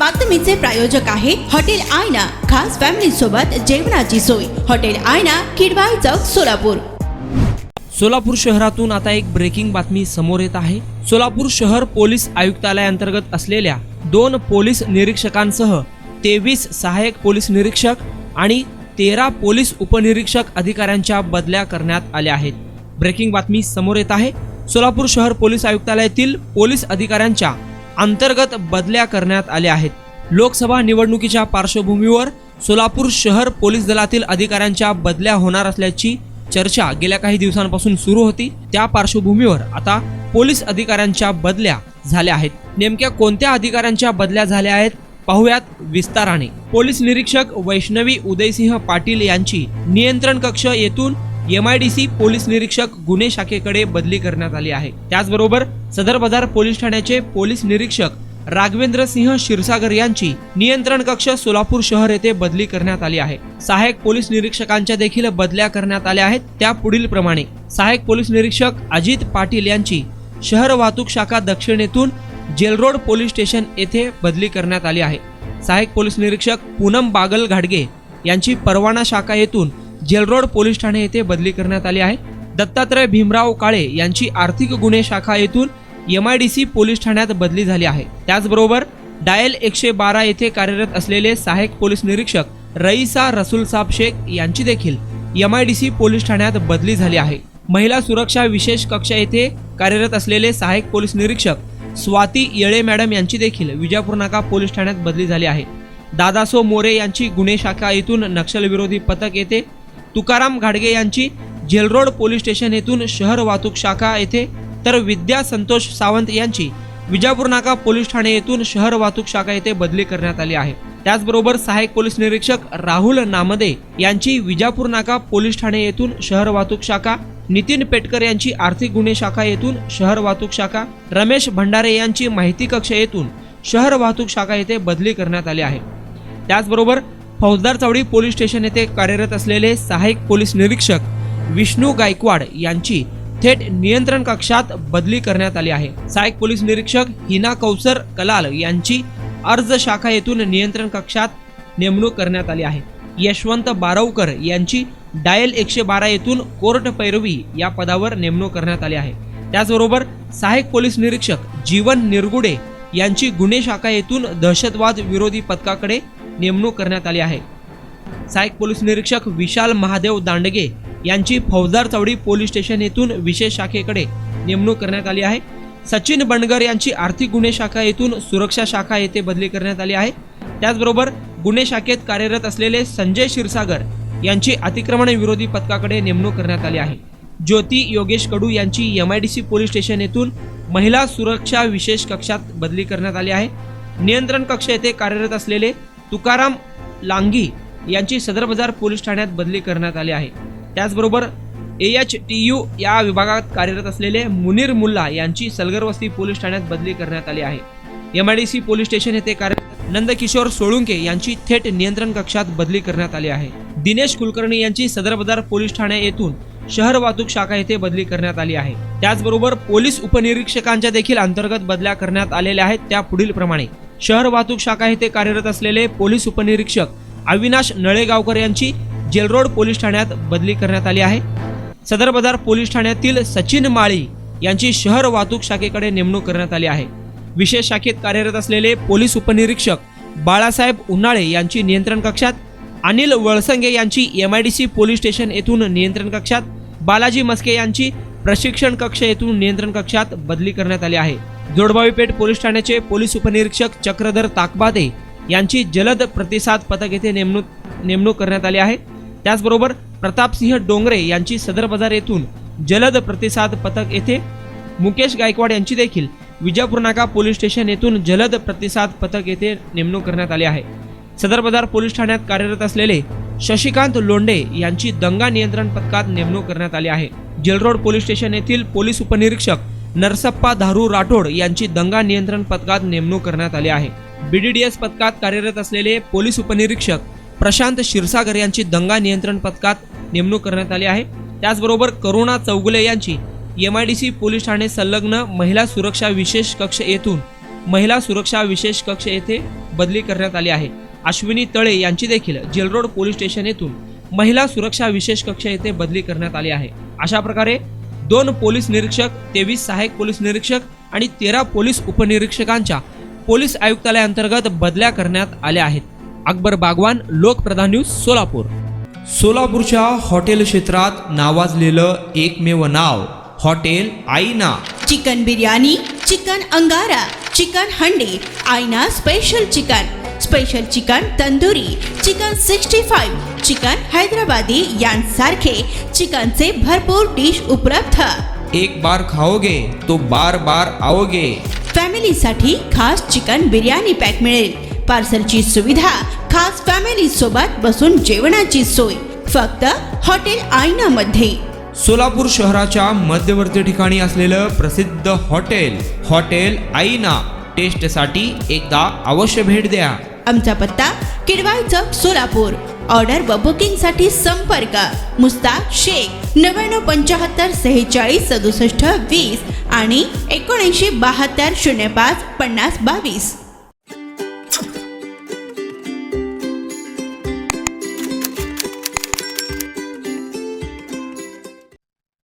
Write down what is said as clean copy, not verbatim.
बातमीचे प्रायोजक आहे हॉटेल आयना, खास फॅमिली सोबत जेवणाची सोय। हॉटेल आयना, किडवाई चौक, सोलापूर। सोलापूर शहरातून आता एक ब्रेकिंग बातमी समोर येत आहे। सोलापूर शहर पोलीस आयुक्तालयाअंतर्गत असलेल्या 2 पोलीस निरीक्षकांसह 23 सहाय्यक पोलीस निरीक्षक आणि 13 पोलीस उपनिरीक्षक अधिकाऱ्यांच्या बदल्या करण्यात आल्या आहेत। ब्रेकिंग बातमी समोर येत आहे। सोलापूर शहर पोलीस आयुक्तालयातील पोलीस अधिकाऱ्यांच्या अंतर्गत बदल्या करण्यात आल्या आहेत। लोकसभा निवडणुकीच्या पार्श्वभूमीवर सोलापूर शहर पोलीस दलातील अधिकाऱ्यांच्या बदल्या होणार असल्याची चर्चा गेल्या काही दिवसांपासून सुरू होती। त्या पार्श्वभूमीवर आता पोलीस अधिकाऱ्यांच्या बदल्या झाल्या आहेत। नेमक्या कोणत्या अधिकाऱ्यांच्या बदल्या झाल्या आहेत पाहूयात विस्ताराने। पोलीस निरीक्षक वैष्णवी उदयसिंह पाटील यांची नियंत्रण कक्ष येथून MIDC पोलीस निरीक्षक गुन्हे शाखेकडे बदली करण्यात आली आहे। त्याचबरोबर सदर बाजार पोलीस ठाण्याचे पोलीस निरीक्षक राघवेंद्र सिंह क्षीरसागर यांची नियंत्रण कक्ष सोलापूर शहर येथे बदली करण्यात आली आहे। सहाय्यक पोलीस निरीक्षकांच्या देखील बदल्या करण्यात आल्या आहेत। त्या पुढील प्रमाणे सहाय्यक पोलीस निरीक्षक अजित पाटील यांची शहर वाहतूक शाखा दक्षिण येथून जेल रोड पोलीस स्टेशन येथे बदली करण्यात आली आहे। सहाय्यक पोलीस निरीक्षक पूनम बागल घाडगे यांची परवाना शाखा येथून जेल रोड पोलीस ठाणे येथे बदली करण्यात आली आहे। दत्तात्रय भीमराव काळे यांची आर्थिक गुन्हे शाखा येथून MIDC पोलीस ठाण्यात बदली झाली आहे। त्याचबरोबर डायल 112 येथे कार्यरत असलेले सहाय्यक पोलीस निरीक्षक रईसा रसूल साब शेख यांची देखील MIDC पोलीस ठाण्यात बदली झाली आहे। महिला सुरक्षा विशेष कक्ष येथे कार्यरत असलेले सहाय्यक पोलीस निरीक्षक स्वाती येळे मॅडम यांची देखील विजापूर नाका पोलीस ठाण्यात बदली झाली आहे। दादासो मोरे यांची गुन्हे शाखा येथून नक्षल विरोधी पथक येथे, तुकाराम घाडगे यांची जेल रोड पोलीस स्टेशन येथून शहर वाहतूक शाखा येथे, तर विद्या संतोष सावंत यांची विजापूर नाका पोलीस ठाणे येथून शहर वाहतूक शाखा येथे बदली करण्यात आली आहे। त्याचबरोबर सहाय्यक पोलीस निरीक्षक राहुल नामदे यांची विजापूर नाका पोलीस ठाणे येथून शहर वाहतूक शाखा, नितीन पेटकर यांची आर्थिक गुन्हे शाखा येथून शहर वाहतूक शाखा, रमेश भंडारे यांची माहिती कक्ष येथून शहर वाहतूक शाखा येथे बदली करण्यात आली आहे। त्याचबरोबर फौजदार चौडी पोलीस स्टेशन येथे कार्यरत असलेले सहाय्यक पोलीस निरीक्षक विष्णू गायकवाड यांची थेट नियंत्रण कक्षात बदली करण्यात आली आहे। सहाय्यक पोलीस निरीक्षक हिना कौसर कलाल यांची अर्ज शाखा येथून नियंत्रण कक्षात नेमणूक करण्यात आली आहे। यशवंत बारवकर यांची डायल 112 येथून कोर्ट पैरवी या पदावर नेमणूक करण्यात आली आहे। त्याचबरोबर सहाय्यक पोलीस निरीक्षक जीवन निरगुडे यांची गुन्हे शाखा येथून दहशतवाद विरोधी पथकाकडे नेमणूक करण्यात आली आहे। सहाय्यक पोलीस निरीक्षक विशाल महादेव दांडगे यांची फौजदार चौडी पोलीस स्टेशन येथून विशेष शाखेकडे नेमणूक करण्यात आली आहे। सचिन बंडगर यांची आर्थिक गुन्हे शाखा येथून सुरक्षा शाखा येथे बदली करण्यात आली आहे। त्याचबरोबर गुन्हे शाखेत कार्यरत असलेले संजय क्षीरसागर यांची अतिक्रमण विरोधी पथकाकडे नेमणूक करण्यात आली आहे। ज्योती योगेश कडू यांची MIDC पोलीस स्टेशन येथून महिला सुरक्षा विशेष कक्षात बदली करण्यात आली आहे। नियंत्रण कक्ष येथे कार्यरत असलेले तुकाराम लांगी यांची सदर बाजार पोलीस ठाण्यात बदली करण्यात आली आहे। त्याचबरोबर AHTU या विभागात कार्यरत असलेले मुनीर मुल्ला यांची सलगरवस्ती पोलीस ठाण्यात बदली करण्यात आली आहे। MIDC पोलीस स्टेशन येथे कार्यरत नंदकिशोर सोळुंके यांची थेट नियंत्रण कक्षात बदली करण्यात आली आहे। दिनेश कुलकर्णी यांची सदर बाजार पोलीस ठाणे येथून शहर वाहतूक शाखा येथे बदली करण्यात आली आहे। त्याचबरोबर पोलीस उपनिरीक्षकांच्या देखील अंतर्गत बदल्या करण्यात आलेल्या आहेत। त्या पुढील प्रमाणे शहर वाहतूक शाखा येथे कार्यरत असलेले पोलीस उपनिरीक्षक अविनाश नळेगावकर यांची जेल रोड पोलीस ठाण्यात बदली करण्यात आली आहे। सदर बाजार पोलीस ठाण्यातील सचिन माळी यांची शहर वाहतूक शाखेकडे नेमणूक करण्यात आली आहे। विशेष शाखेत कार्यरत असलेले पोलीस उपनिरीक्षक बाळासाहेब उन्हाळे यांची नियंत्रण कक्षात, अनिल वळसंगे यांची MIDC पोलीस स्टेशन येथून नियंत्रण कक्षात, बालाजी मस्के यांची प्रशिक्षण कक्ष येथून नियंत्रण कक्षात बदली करण्यात आली आहे। जोडबावीपेठ पोलीस ठाण्याचे पोलीस उपनिरीक्षक चक्रधर ताकबादे यांची जलद प्रतिसाद पथक येथे नेमणूक करण्यात आली आहे। त्याचबरोबर प्रतापसिंह डोंगरे यांची सदर बाजार येथून जलद प्रतिसाद पथक येथे, मुकेश गायकवाड यांची देखील विजापूर नाका पोलीस स्टेशन येथून जलद प्रतिसाद पथक येथे नेमणूक करण्यात आली आहे। सदर बाजार पोलीस ठाण्यात कार्यरत असलेले शशिकांत लोंढे यांची दंगा नियंत्रण पथकात नेमणूक करण्यात आली आहे। जेल रोड पोलीस स्टेशन येथील पोलीस उपनिरीक्षक नरसप्पा धारू राठोड यांची दंगा नियंत्रण पथकात नेमणूक करण्यात आली आहे। BDDS पथकात कार्यरत असलेले पोलीस उपनिरीक्षक प्रशांत क्षीरसागर यांची दंगा नियंत्रण पथकात नेमणूक करण्यात आली आहे। त्याचबरोबर करुणा चौगुले यांची MIDC पोलीस ठाणे संलग्न महिला सुरक्षा विशेष कक्ष येथून महिला सुरक्षा विशेष कक्ष येथे बदली करण्यात आली आहे. अश्विनी तळे यांची देखील जेलरोड पोलीस स्टेशन येथून महिला सुरक्षा विशेष कक्ष येथे बदली करण्यात आली आहे. अशा प्रकारे 2 पोलीस निरीक्षक, 23 सहाय्यक पोलीस निरीक्षक आणि 13 पोलीस उपनिरीक्षकांच्या पोलीस आयुक्तालयाअंतर्गत बदल्या करण्यात आल्या आहेत. अकबर बागवान, लोकप्रधान न्यूज, सोलापूर. सोलापूरच्या हॉटेल क्षेत्रात नावाजलेलं एकमेव नाव हॉटेल आईना. चिकन बिर्याणी, चिकन अंगारा, चिकन हंडी, आईना special chicken tandoori, chicken 65, chicken Hyderabadi यांसारखे चिकनचे भरपूर डिश उपलब्ध. एक बार खाओगे तो बार बार आओगे. फॅमिलीसाठी खास चिकन बिर्याणी पॅक मिळेल. पार्सलची सुविधा, खास फॅमिली सोबत बसून जेवणाची सोय फक्त हॉटेल आईना मध्ये. सोलापूर शहराच्या मध्यवर्ती ठिकाणी असलेलं प्रसिद्ध हॉटेल आईना टेस्टसाठी एकदा अवश्य भेट द्या. आमचा पत्ता किडवाई चौक, सोलापूर. ऑर्डर व बुकिंगसाठी संपर्क मुस्ताक शेख 9975 46 67 20 आणि 7972 05 50 22.